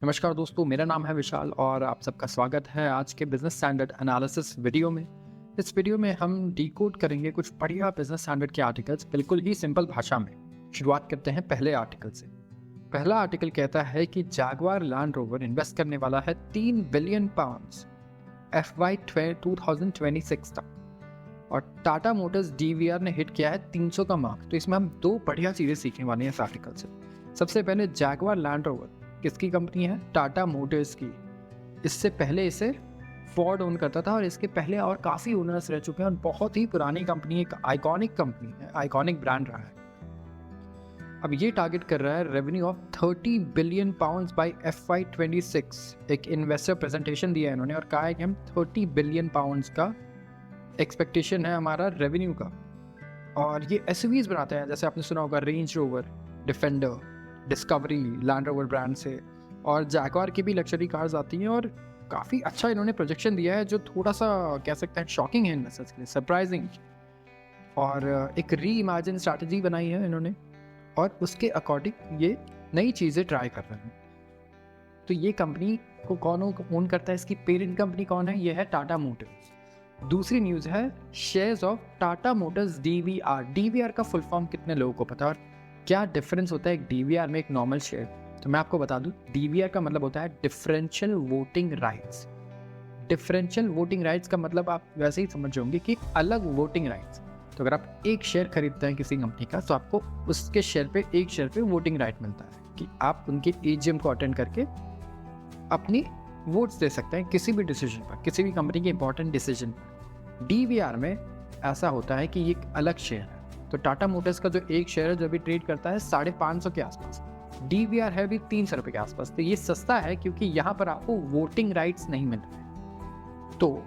नमस्कार दोस्तों, मेरा नाम है विशाल और आप सबका स्वागत है आज के बिजनेस स्टैंडर्ड एनालिसिस वीडियो में। इस वीडियो में हम डिकोड करेंगे कुछ बढ़िया बिजनेस स्टैंडर्ड के आर्टिकल्स बिल्कुल ही सिंपल भाषा में। शुरुआत करते हैं पहले आर्टिकल से। पहला आर्टिकल कहता है कि जैगवार लैंड रोवर इन्वेस्ट करने वाला है 3 बिलियन पाउंड्स FY 2026 तक और टाटा मोटर्स DVR ने हिट किया है 300 का मार्क। तो इसमें हम दो बढ़िया चीज़ें सीखने वाले हैं इस आर्टिकल से। सबसे पहले जैगवार लैंड रोवर किसकी कंपनी है? टाटा मोटर्स की। इससे पहले इसे फोर्ड ओन करता था और इसके पहले और काफ़ी ओनर्स रह चुके हैं और बहुत ही पुरानी कंपनी, एक आइकॉनिक कंपनी है, आइकॉनिक ब्रांड रहा है। अब ये टारगेट कर रहा है revenue of 30 billion pounds by FY 26। एक इन्वेस्टर प्रेजेंटेशन दिया है इन्होंने और कहा है कि हम 30 बिलियन पाउंड्स का एक्सपेक्टेशन है हमारा रेवेन्यू का। और ये SUVs बनाते हैं, जैसे आपने सुना होगा range rover, defender, discovery, land rover brand से, और जैगवार की भी लग्जरी कार्स आती हैं। और काफ़ी अच्छा इन्होंने प्रोजेक्शन दिया है जो थोड़ा सा कह सकते हैं शॉकिंग है इन्वेस्टर्स के लिए, सरप्राइजिंग। और एक री इमेजिन स्ट्रैटेजी बनाई है इन्होंने और उसके अकॉर्डिंग ये नई चीज़ें ट्राई कर रहे हैं। तो ये कंपनी को कौन ओन करता है? इसकी पेरेंट कंपनी कौन है? ये है टाटा मोटर्स। दूसरी न्यूज़ है shares of Tata Motors DVR। DVR का फुल फॉर्म कितने लोगों को पता है और क्या डिफरेंस होता है एक DVR में एक नॉर्मल शेयर? तो मैं आपको बता दूं, DVR का मतलब होता है differential voting rights. Differential voting rights का मतलब आप वैसे ही समझ होंगे कि अलग वोटिंग राइट्स। तो अगर आप एक शेयर खरीदते हैं किसी कंपनी का तो आपको उसके शेयर पे, एक शेयर पे वोटिंग राइट मिलता है कि आप उनके AGM को अटेंड करके अपनी वोट्स दे सकते हैं किसी भी डिसीजन पर, किसी भी कंपनी के इंपॉर्टेंट डिसीजन पर। DVR में ऐसा होता है कि ये एक अलग शेयर है। तो टाटा मोटर्स का जो एक शेयर है जो अभी ट्रेड करता है 550 के आसपास, DVR है अभी 300 रुपये के आसपास। तो ये सस्ता है क्योंकि यहाँ पर आपको वोटिंग राइट्स नहीं मिल रहे। तो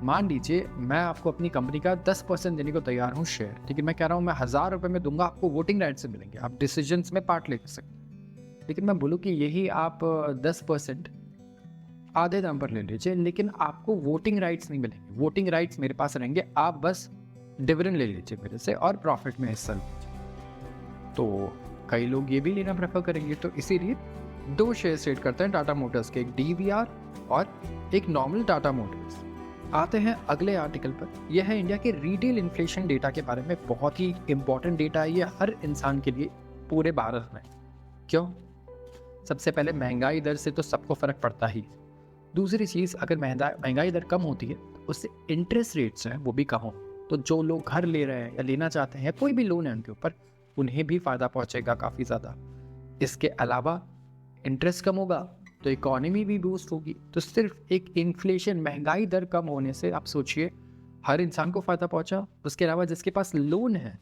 मान लीजिए मैं आपको अपनी कंपनी का 10% देने को तैयार हूँ शेयर, लेकिन मैं कह रहा हूँ मैं 1000 रुपये में दूंगा, आपको वोटिंग राइट्स से मिलेंगे, आप डिसीजंस में पार्ट ले सकते हैं। लेकिन मैं बोलूँ कि यही आप 10% आधे दाम पर ले लीजिए, लेकिन आपको वोटिंग राइट्स नहीं मिलेंगे। वोटिंग राइट्स मेरे पास रहेंगे, आप बस डिविडेंड ले लीजिए मेरे से और प्रॉफिट में हिस्सा लीजिए। तो कई लोग ये भी लेना प्रेफर करेंगे। तो इसीलिए दो शेयर ट्रेड करते हैं टाटा मोटर्स के, एक DVR और एक नॉर्मल टाटा मोटर्स। आते हैं अगले आर्टिकल पर। यह है इंडिया के रिटेल इन्फ्लेशन डेटा के बारे में। बहुत ही इंपॉर्टेंट डेटा है ये हर इंसान के लिए पूरे भारत में। क्यों? सबसे पहले महंगाई दर से तो सबको फर्क पड़ता ही। दूसरी चीज़, अगर महंगाई दर कम होती है तो उससे इंटरेस्ट रेट्स हैं वो भी कम हो। तो जो लोग घर ले रहे हैं या लेना चाहते हैं, कोई भी लोन है उनके ऊपर, उन्हें भी फ़ायदा पहुंचेगा काफ़ी ज़्यादा। इसके अलावा इंटरेस्ट कम होगा तो इकोनॉमी भी बूस्ट होगी। तो सिर्फ एक इन्फ्लेशन, महंगाई दर कम होने से आप सोचिए हर इंसान को फ़ायदा पहुंचा। उसके अलावा जिसके पास लोन है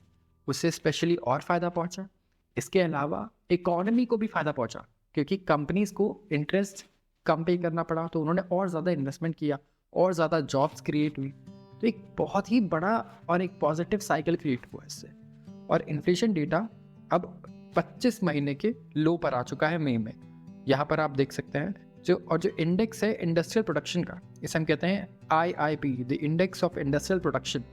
उससे स्पेशली और फ़ायदा पहुंचा। इसके अलावा इकोनॉमी को भी फ़ायदा पहुंचा क्योंकि कंपनीज़ को इंटरेस्ट कम पे करना पड़ा तो उन्होंने और ज़्यादा इन्वेस्टमेंट किया और ज़्यादा जॉब्स क्रिएट हुई। तो एक बहुत ही बड़ा और एक पॉजिटिव साइकिल क्रिएट हुआ इससे। और इन्फ्लेशन डेटा अब 25 महीने के लो पर आ चुका है मई में। यहाँ पर आप देख सकते हैं जो इंडेक्स है इंडस्ट्रियल प्रोडक्शन का, इसे हम कहते हैं IIP, the index of industrial production,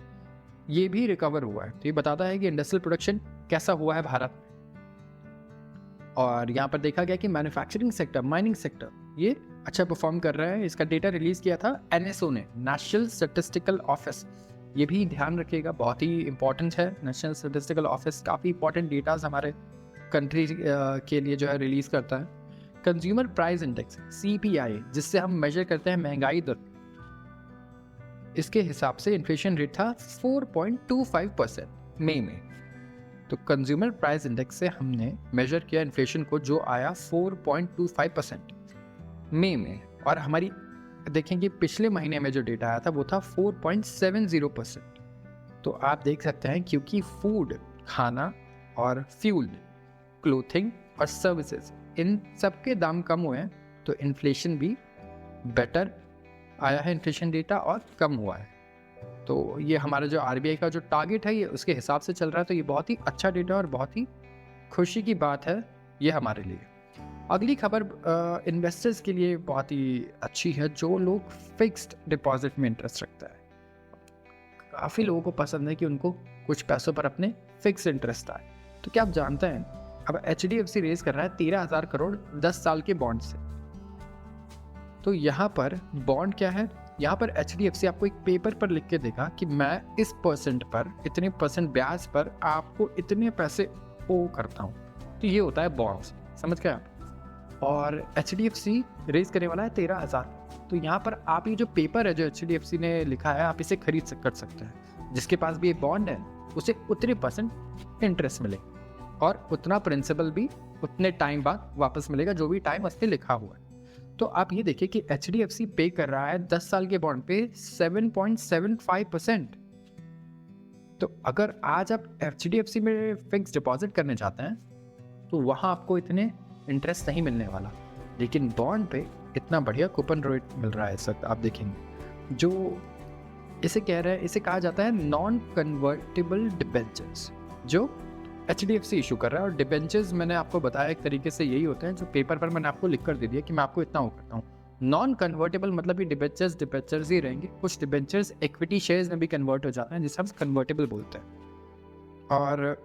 ये भी रिकवर हुआ है। तो ये बताता है कि इंडस्ट्रियल प्रोडक्शन कैसा हुआ है भारत में। और यहाँ पर देखा गया कि मैन्युफैक्चरिंग सेक्टर, माइनिंग सेक्टर, ये अच्छा परफॉर्म कर रहा है। इसका डेटा रिलीज किया था NSO ने, नेशनल स्टैटिस्टिकल ऑफिस। ये भी ध्यान रखिएगा, बहुत ही इंपॉर्टेंट है। नेशनल स्टैटिस्टिकल ऑफिस काफ़ी इंपॉर्टेंट डेटाज हमारे कंट्री के लिए जो है रिलीज करता है। कंज्यूमर प्राइस इंडेक्स CPI, जिससे हम मेजर करते हैं महंगाई दर, इसके हिसाब से इन्फ्लेशन रेट था 4.25% मई में। तो कंज्यूमर प्राइस इंडेक्स से हमने मेजर किया इन्फ्लेशन को, जो आया 4.25% मई में। और हमारी देखेंगे पिछले महीने में जो डेटा आया था वो था 4.70%। तो आप देख सकते हैं क्योंकि फूड, खाना और फ्यूल, क्लोथिंग और सर्विसेज, इन सब के दाम कम हुए हैं तो इन्फ्लेशन भी बेटर आया है, इन्फ्लेशन डेटा, और कम हुआ है। तो ये हमारा जो RBI का जो टारगेट है ये उसके हिसाब से चल रहा है। तो ये बहुत ही अच्छा डेटा और बहुत ही खुशी की बात है ये हमारे लिए। अगली खबर इन्वेस्टर्स के लिए बहुत ही अच्छी है, जो लोग फिक्स्ड डिपॉजिट में इंटरेस्ट रखता है। काफ़ी लोगों को पसंद है कि उनको कुछ पैसों पर अपने फिक्स इंटरेस्ट आए। तो क्या आप जानते हैं अब HDFC रेज कर रहा है 13,000 करोड़ 10 साल के बॉन्ड से। तो यहाँ पर बॉन्ड क्या है, यहाँ पर HDFC आपको एक पेपर पर लिख के देगा कि मैं इस परसेंट पर, इतने परसेंट ब्याज पर आपको इतने पैसे ओ करता हूँ। तो ये होता है बॉन्ड्स, समझ गए आप। और HDFC रेज करने वाला है 13,000। तो यहाँ पर आप ये जो पेपर है जो HDFC ने लिखा है, आप इसे खरीद कर सकते हैं। जिसके पास भी ये बॉन्ड है उसे उतने % इंटरेस्ट मिले और उतना प्रिंसिपल भी उतने टाइम बाद वापस मिलेगा, जो भी टाइम उसने लिखा हुआ है। तो आप ये देखिए कि HDFC पे कर रहा है 10 साल के बॉन्ड पे 7.75%। तो अगर आज आप HDFC में फिक्स डिपॉजिट करने जाते हैं तो वहाँ आपको इतने इंटरेस्ट नहीं मिलने वाला, लेकिन बॉन्ड पे इतना बढ़िया कूपन रेट मिल रहा है इस वक्त। आप देखेंगे जो इसे कह रहे हैं, इसे कहा जाता है नॉन कन्वर्टेबल डिबेंचर्स, जो HDFC इशू कर रहा है। और डिबेंचर्स मैंने आपको बताया एक तरीके से यही होते हैं जो पेपर पर मैंने आपको लिख कर दे दिया कि मैं आपको इतना वो करता हूँ। नॉन कन्वर्टेबल मतलब ये डिबेंचर्स ही रहेंगे। कुछ डिबेंचर्स इक्विटी शेयर्स में भी कन्वर्ट हो जाते हैं, जिसे हम कन्वर्टेबल बोलते हैं। और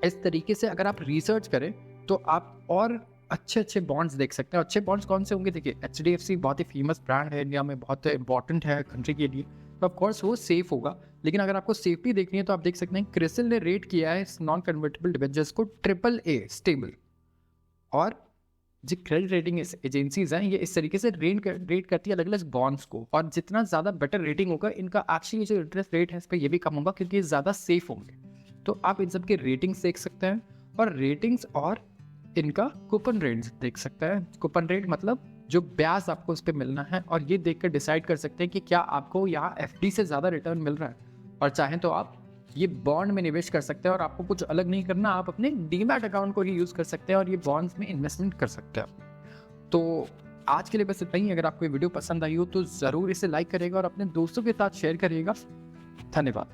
इस तरीके से अगर आप रिसर्च करें तो आप और अच्छे बॉन्ड्स देख सकते हैं। अच्छे बॉन्ड्स कौन से होंगे, देखिए HDFC बहुत ही फेमस ब्रांड है इंडिया में, बहुत इंपॉर्टेंट है कंट्री के लिए, तो ऑफकोर्स वो सेफ होगा। लेकिन अगर आपको सेफ्टी देखनी है तो आप देख सकते हैं क्रिसिल ने रेट किया है इस नॉन कन्वर्टेबल डिबेंचर्स को AAA स्टेबल। और जो क्रेडिट रेटिंग एजेंसीज हैं ये इस तरीके से रेट करती है अलग अलग बॉन्ड्स को, और जितना ज़्यादा बेटर रेटिंग होगा इनका एक्चुअली जो इंटरेस्ट रेट है इस पर ये भी कम होगा, क्योंकि ये ज़्यादा सेफ होंगे। तो आप इन सब के रेटिंग्स देख सकते हैं, और रेटिंग्स और इनका कूपन रेट देख सकते हैं। कूपन रेट मतलब जो ब्याज आपको उस पर मिलना है, और ये देखकर डिसाइड कर सकते हैं कि क्या आपको यहाँ FD से ज़्यादा रिटर्न मिल रहा है। और चाहें तो आप ये बॉन्ड में निवेश कर सकते हैं, और आपको कुछ अलग नहीं करना, आप अपने डीमैट अकाउंट को ही यूज़ कर सकते हैं और ये बॉन्ड्स में इन्वेस्टमेंट कर सकते हैं। तो आज के लिए बस इतना ही। अगर आपको ये वीडियो पसंद आई हो तो ज़रूर इसे लाइक करिएगा और अपने दोस्तों के साथ शेयर करिएगा। धन्यवाद।